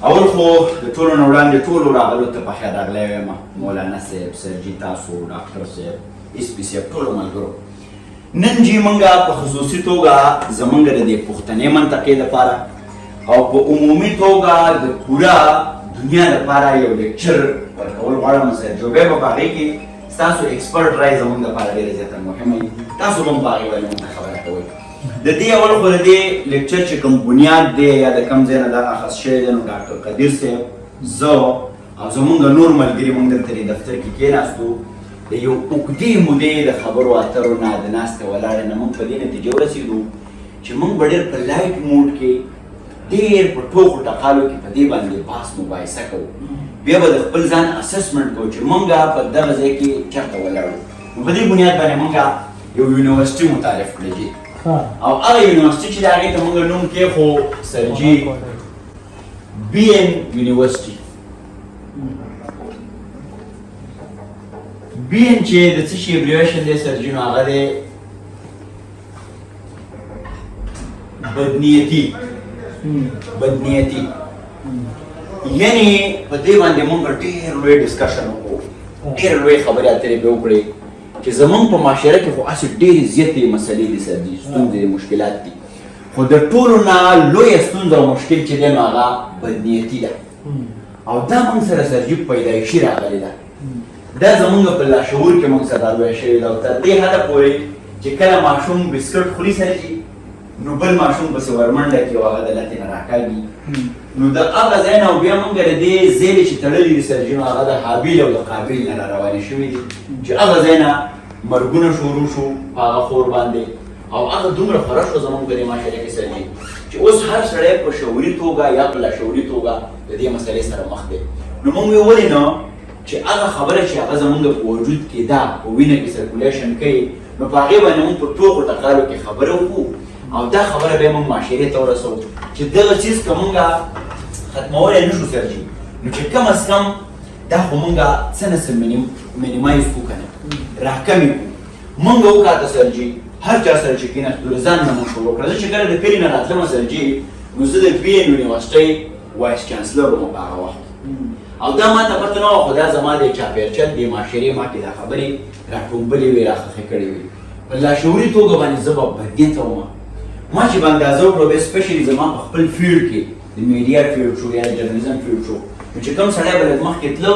اول خو د ټولو نه وړاندې ټولو راغلو ته په خیر راغلی وایم مولانا صاحب سرجي تاسو ډاکټر صاحب اس پي صاحب ټولو ملګرو نن چې موږ په خصوصي توګه زموږ د دې پښتنې منطقې لپاره او په عمومي توګه د پوره دنیا لپاره یو لیکچر ورکول غواړم سر جوبې په هغې کې ستاسو ایکسپرټ رای زموږ لپاره ډېره زیاته مهمه وي تاسو به هم په هغې باندې موږ خبره کوئ د دې اول خو د دې لیکچر چې کوم بنیاد دی یا د کوم ځای نه دا اخذ شوی دی نو ډاکټر قدیر صاحب زه او زموږ نور ملګري موږ دلته دې دفتر کې کېناستو د یو اوږدې مودې د خبرو اترو نه د ناستې ولاړې نه موږ په دې نتیجې ورسېدو چې موږ به ډېر په لایټ موډ کې ډېر په ټوکو ټقالو کې په دې باندې بحث مباحثه کوو بیا به د خپل ځان اسسمنټ کوو چې موږ په دغه ځای کې چېرته ولاړو نو په دې بنیاد باندې موږ یو یونیورسټي متعارف کړی دي او هغه یونیورسټي چې د هغې ته موږ نوم کېښو سرجي بي این یونیورسټي بي این چې د څه شي ابریویشن دی سرجي نو هغه دی بدنیتي یعنې په دې باندې موږ ډېر لوی ډسکشن وکړو ډېر لوی خبرې اترې به وکړې چې زمونږ په معاشره کې خو هسې ډېرې زیاتې مسلې دي سر دي ستونزې مشکلات دي خو د ټولو نه لویه ستونزه او مشکل چې دی نو هغه بدنیتي ده او دا موږ سره سرجي پیدایشي راغلې ده دا زمونږ په لاشعور کې موږ سره لویه شوې ده او تر دې حده پورې چې کله ماشوم بسکټ خوري سرجي نو بل ماشوم پسې ورمنډه کړي او هغه د لتې نه راکاږي نو د هغه ځای نه او بیا موږ د دې زیلې چې تړلي دي سرجي نو هغه د حابیل او د قابیل نه راروانې شوي دي چې هغه ځای نه مرګونه شروع شو په هغه خور باندې او هغه دومره خوره شو زموږ په دې معاشره کې سرجي چې اوس هر سړی په شعوري توګه یا په لاشعوري توګه د دې مسلې سره مخ دی نو موږ ویې ولې نه چې هغه خبره چې هغه زموږ په وجود کې ده په وینه کې سرکولیشن کوي نو په هغې باندې موږ په ټوکو ټقالو کې خبره وکړو او دا خبره بیا موږ معاشرې ته ورسوو چې دغه چیز که موږ ختمولی نه شو سرجي نو چې کم از کم دا خو موږ څه نسل مینیمایز کړو که نه راکمې کړو موږ وکاته سرجي هر چا سره چې کېناستو د ځان نه موږ شروع کړه زه چې کله د کلي نه راتلم سرجي نو زه د بي این یونیورسټۍ وایس چانسلر وم په هغه وخت او دا ما ته پته نه وه خو دا زما د چاپېرچل د معاشرې ما کې دا خبرې راټومبلې وې راخښې کړې وې په لاشعوري توګه باندې زه به بدنیته وم ما چې به اندازه وکړو بیا سپیشلي زما په خپل فیلډ کې د میډیا فیلډ شو یا د جرنالیزم فیلډ شو نو چې کوم سړی به لږ مخکې تله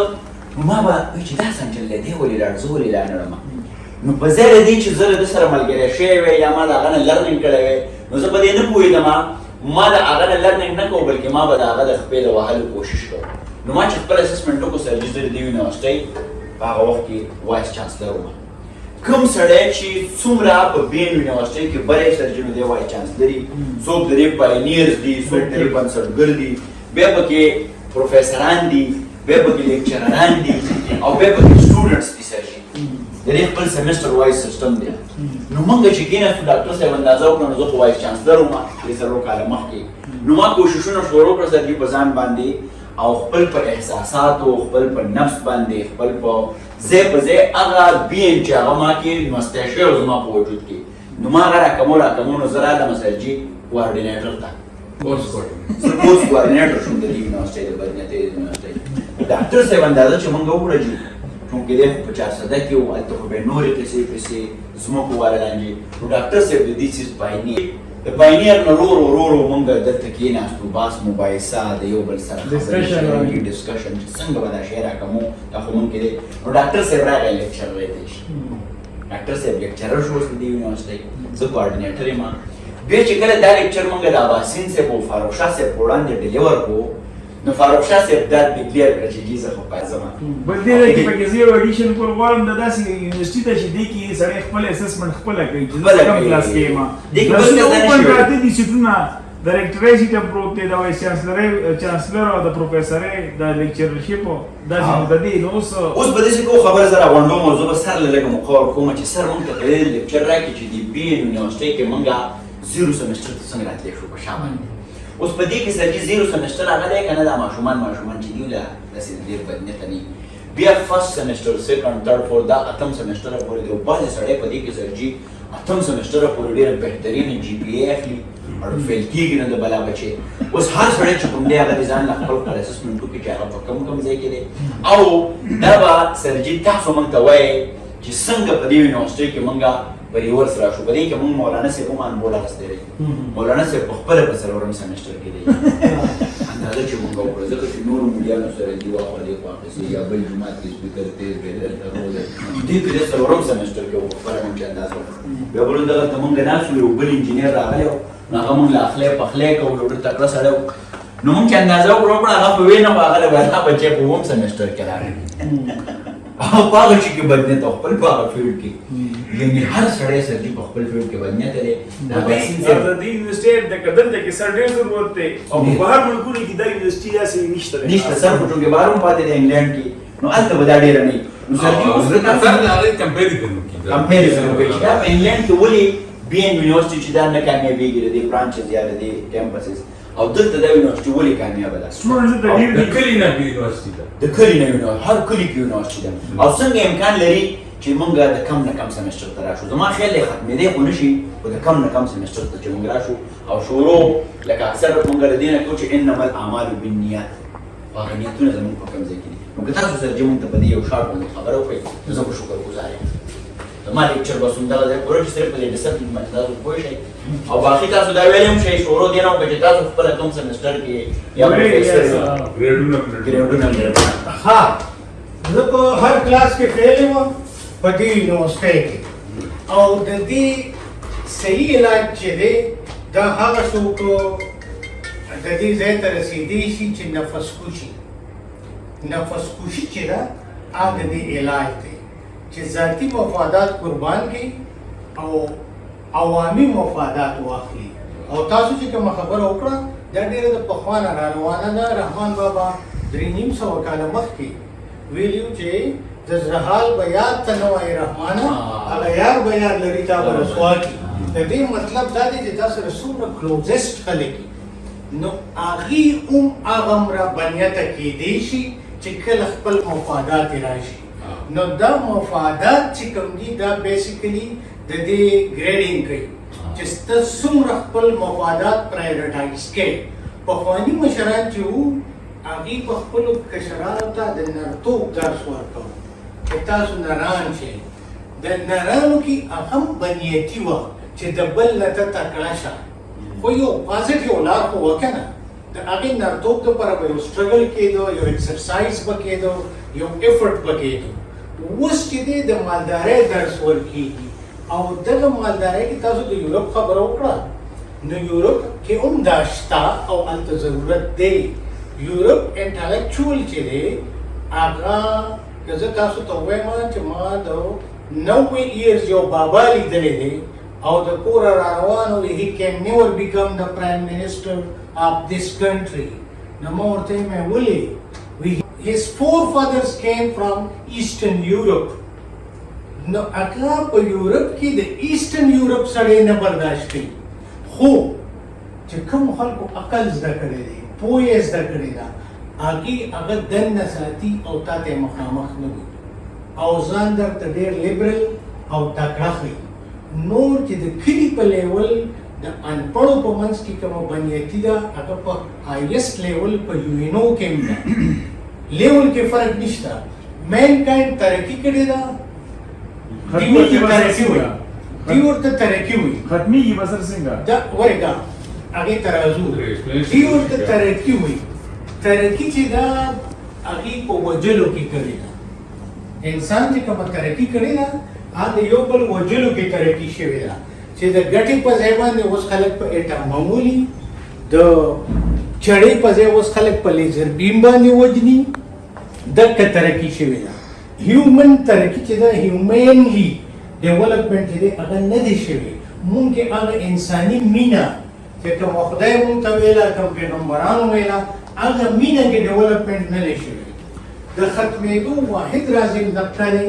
نو ما به وایي چې دا څنګه چل دی دی ولې لاړ زه ولې لاړ نه ړم نو په ځای د دې چې زه له ده سره ملګری شوی وی یا ما د هغه نه لرنینګ کړی وی نو زه په دې نه پوهېدم ما د هغه نه لرنینګ نه کوو بلکې ما به د هغه د خپې د وهلو کوشش کوو نو ما چې خپل اسسمنټ وکړو سرجي زه د دې یونیورسټۍ په هغه وخت کې وایس چانسلر وم کوم سړی چې څومره په بي این یونیورسټۍ کې بری سرجي نو دی وایس چانسلر دي څوک د دې پاینیرز دي څوک د دې بنسټګر دي بیا پکې پروفیسران دي بیا پکې لیکچرران دي او بیا پکې سټوډنټس دي سرجي د دې خپل سیمسټر وایز سیسټم دی نو موږ چې کېناستو ډاکټر صاحب اندازه وکړه نو زه خو وایس چانسلر وم درې څلور کاله مخکې نو ما کوششونه شروع کړه سرجي په ځان باندې او خپل په احساساتو خپل په نفس باندې خپل په ځای په ځای هغه بي این چې هغه ما کې مستی شوی و زما په وجود کې نو ما هغه راکمو نو زه رالم سرجي کوارډینیټر ته زه کورس کوارډینیټر شوم د دې یونیورسټۍ د بدنیتۍ یونیورسټۍ ډاکټر صاحب اندازه چې موږ وکړه چې چونکې دی خو په 400 کې و هلته خو به یې نورې قصې زموږ والدانجې نو ډاکټر صاحب د دې څیز پاینیر د پاینیر نه ورو موږ دلته کېناستو بحث مباحثه د یو بل سره خبرې ډسکشن چې څنګه به دا شی راکمو دا خو ممکن دی نو ډاکټر صاحب راغی لیکچر ویلی شي ډاکټر صاحب لیکچرر شو اوس د دې یونیورسټۍ زه کوارډینیټر یم بیا چې کله دا لیکچر موږ د اباسین صاحب او فاروق شاه صاحب په وړاندې ډیلیور کړو نو فاروق شاه صاحب دا ډیکلیر کړه چې جی زه خو قاضم بل دې دی چې پکې زه یو اډیشن کول غواړم د داسې یونیورسټي ته چې دې کې سړی خپل اسسمنټ خپله کوي چې زه کم کلاس کې یم کلاسونه اوپن پراته دي سیټونه د ریکټرۍ ته پروت دی د وایس چانسلر او د پروفیسرۍ د لیکچرشپ داسې د دې نو اوس به داسې کوم خبره زه راغونډوم او زه به سر له لږه موقع ورکوم چې سر موږ ته په دې لیکچر راکړي چې د بي این یونیورسټۍ کې موږ زیرو سمسټر ته څنګه راتلی شو په شا باندې اوس په دې کې سرجي زیرو سمسټر هغه دی که نه دا ماشومان چې دي له داسې ډېر بدنیته دي بیا فرست سمسټر سیکنډ تھرډ فورث دا اتم سمسټره پورې دی او بعضې سړی په دې کې سرجي اتم سمسټره پورې ډېره بهترینه جي پي اے اخلي اړو فیل کېږي نه د بلا بچې اوس هر سړی چې کوم دی هغه د ځان له خپل خپل اسسمنټ وکړي چې هغه په کوم ځای کې دی او دا به سرجي تاسو موږ ته وایي چې څنګه په دې یونیورسټۍ کې موږ په ریورس راشو په دې کې موږ مولانا صاحب هم انبول اخیستی دی مولانا صاحب په خپله په څلورم سمیسټر کې دی اندازه چې موږ وکړو ځکه چې نورو ملیانو سره دي واخوا دېخوا اخیستي یا بل جومات کې سپیکر تیز دی دلته رو دی دې کې د څلورم سمیسټر کې وو خپله موږ چې اندازه وکړو بیا بل دغلته موږ ناست وو یو بل انجینر راغلی و نو هغه موږ له اخلی پخلی کوو یو ډېر تکړه سړی و نو موږ چې اندازه وکړو هغه په ویې نه په هغه به دا بچی په اووم سمیسټر کې راغلی او په هغه چې کې بدنیت او خپل په هغه فیلډ کې یعنې هر سړی سرجي په خپل فیلډ کې بدنیت لري دا ویکسین د دې یونیورسټۍ د دلته کې سر ډېر ضرورت دی او په بهر ملکونو کې دا یونیورسټۍ داسې نشته نشته سر په چونکې بهر هم پاتې دی انګلینډ کې نو هلته به دا ډېره نه وي نو سرجي اوس د هغې کمپیریزن وکړي چې دا په انګلینډ کې ولې بي این یونیورسټۍ چې دا نه کامیابېږي د دې برانچز یا د دې کیمپسز او دلته دا یونیورسټۍ ولې کامیابه ده د کلي نه یونیورسټي ده د کلي نه یونیورسټي هر کلي کې یونیورسټي ده او څنګه امکان لري چې موږ د کم نه کم سمیسټر ته راشو زما خیال دی ختمېدی خو نه شي خو د کم نه کم سمیسټر ته چې موږ راشو او شروع لکه اکثر موږ له دې نه کوو چې انما الاعمال بالنیات هغه نیتونه زموږ په کوم ځای کې دي نو که تاسو سره چې موږ ته په دې یو شارټ باندې خبره وکړئ نو زه به شکرګزار یم زما لیکچر بس همدغه ځای پوره چې صرف په دې ډسپلین باندې تاسو پوه شئ او باقي تاسو دا ویلی هم شئ شروع دې نه وکړئ چې تاسو خپله کوم سمیسټر کې یا ګریډونه ها زه په هر کلاس کې فیل یم په دې یونیورسټۍ کې او د دې صحیح علاج چې دی دا هغه څوک د دې ځای ته رسېدی شي چې نفس کشي چې ده هغه د دې علاج دی چې ذاتي مفادات قربان کړي او عوامي مفادات واخلي او تاسو چې کومه خبره وکړه دا ډېره د پخوا نه را روانه ده رحمان بابا 300 کاله مخکې ویلي چې د زړه حال به یاد ته نه وایي رحمانه هغه یار به یاد لري تا به رسوا کړي د دې مطلب دا دی چې تا سره څومره کلوزسټ خلک نو هغې هم هغومره بنیته کېدی شي چې کله خپل مفادات یې راشي نو دا مفادات چې کوم دي دا بیسیکلی د دې ګریډینګ کوي چې ته څومره خپل مفادات پرایورټایز کوې پخواني مشران چې وو هغې په خپلو کشرانو ته د نرتوب درس ورکوو چې تاسو نران شئ د نرانو کې هم بنیتي وه چې د بل نه ته تکړه شه خو یو پازیټیو لار خو وه که نه د هغې نرتوب دپاره به یو سټرګل کېدو یو ایکسرسایز به کېدو یو ایفرټ به کېدو اوس چې دی د مالدارۍ درس ورکېږي او دغه مالدارۍ کې تاسو د یورپ خبره وکړه نو یورپ کې هم دا شته او هلته ضرورت دی یورپ انټلیکچوال چې دی هغه که زه تاسو ته ووایم چې ما د 90 ایرز یو بابا لیدلی دی او د کوره را روان و he can never become the prime minister of this country نو ما ورته ویم ولې his forefathers came from Eastern Europe نو هغه په یورپ کې د ایسټرن یورپ سړی نه برداشت کوي خو چې کوم خلکو عقل زده کړی دی پوهه زده کړې ده هغه دننه ساتي او تا ته مخامخ نه وي او ځان درته ډېر لیبرل او تکړه ښیي نور چې د کلي په لیول د انپړو په منځ کې کومه بنیتي ده هغه په هایسټ لیول په یونو کې هم ده لیول کې فرق نشته مین کاینډ ترقي کړې ده دوی ورته ترقي وي ختمېږي به سر څنګه دا ورېږه هغې ته راځو دوی ورته ترقي وي ترقي چې دا هغې په وجلو کې کړې ده انسان چې کومه ترقي کړې ده هغه یو بل وجلو کې ترقي شوې ده چې د ګټې په ځای باندې اوس خلک په اټم معمولي د چړې په ځای اوس خلک په لیزر بیم باندې وجني دغه ترقي شوې ده هیومن ترقي چې ده هیومنلی ډیولپمنټ چې دی هغه نه دی شوی مونږ کې هغه انساني مینه چې کوم خدای مونږ ته ویله کوم پیغمبرانو ویله هغه مینه کې ډیولپمنټ نه دی شوی د ختمېدو واحد راز نقطه دی